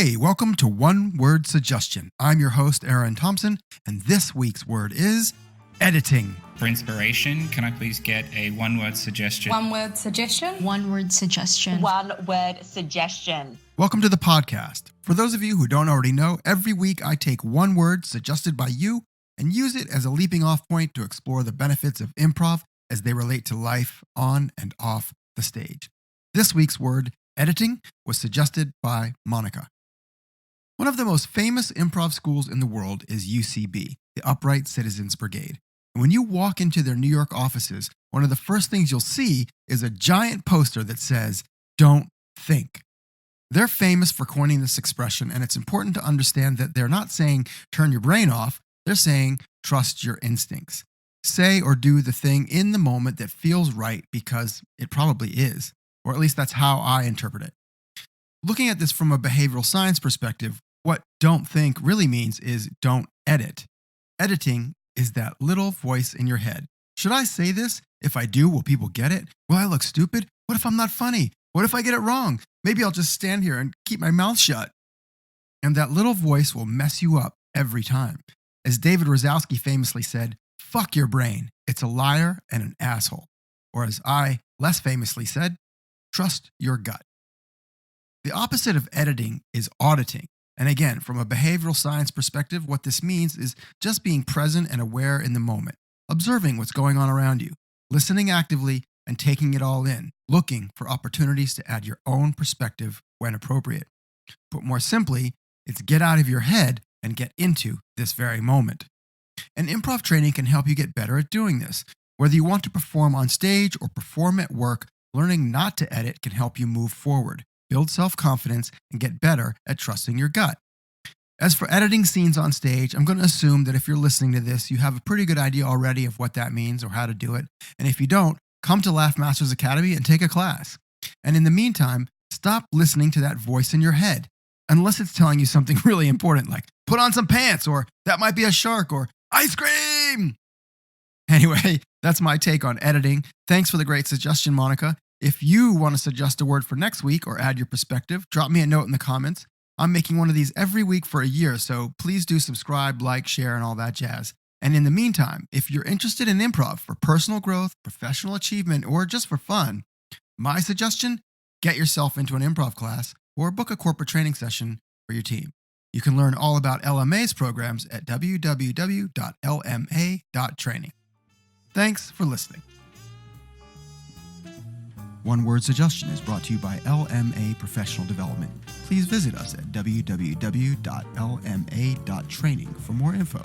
Hey, welcome to One Word Suggestion. I'm your host, Eran Thomson, and this week's word is editing. For inspiration, can I please get a one-word suggestion? One word suggestion. One word suggestion. One word suggestion. Welcome to the podcast. For those of you who don't already know, every week I take one word suggested by you and use it as a leaping off point to explore the benefits of improv as they relate to life on and off the stage. This week's word, editing, was suggested by Monica. One of the most famous improv schools in the world is UCB, the Upright Citizens Brigade. And when you walk into their New York offices, one of the first things you'll see is a giant poster that says, "Don't think." They're famous for coining this expression, and it's important to understand that they're not saying turn your brain off, they're saying trust your instincts. Say or do the thing in the moment that feels right because it probably is, or at least that's how I interpret it. Looking at this from a behavioral science perspective, what don't think really means is don't edit. Editing is that little voice in your head. Should I say this? If I do, will people get it? Will I look stupid? What if I'm not funny? What if I get it wrong? Maybe I'll just stand here and keep my mouth shut. And that little voice will mess you up every time. As David Rosowski famously said, fuck your brain. It's a liar and an asshole. Or as I less famously said, trust your gut. The opposite of editing is auditing. And again, from a behavioral science perspective, what this means is just being present and aware in the moment, observing what's going on around you, listening actively and taking it all in, looking for opportunities to add your own perspective when appropriate. Put more simply, it's get out of your head and get into this very moment. And improv training can help you get better at doing this. Whether you want to perform on stage or perform at work, learning not to edit can help you move forward, build self-confidence, and get better at trusting your gut. As for editing scenes on stage, I'm going to assume that if you're listening to this, you have a pretty good idea already of what that means or how to do it. And if you don't, come to Laugh Masters Academy and take a class. And in the meantime, stop listening to that voice in your head, unless it's telling you something really important, like put on some pants, or that might be a shark, or ice cream. Anyway, that's my take on editing. Thanks for the great suggestion, Monica. If you want to suggest a word for next week or add your perspective, drop me a note in the comments. I'm making one of these every week for a year, so please do subscribe, like, share, and all that jazz. And in the meantime, if you're interested in improv for personal growth, professional achievement, or just for fun, my suggestion, get yourself into an improv class or book a corporate training session for your team. You can learn all about LMA's programs at www.lma.training. Thanks for listening. One Word Suggestion is brought to you by LMA Professional Development. Please visit us at www.lma.training for more info.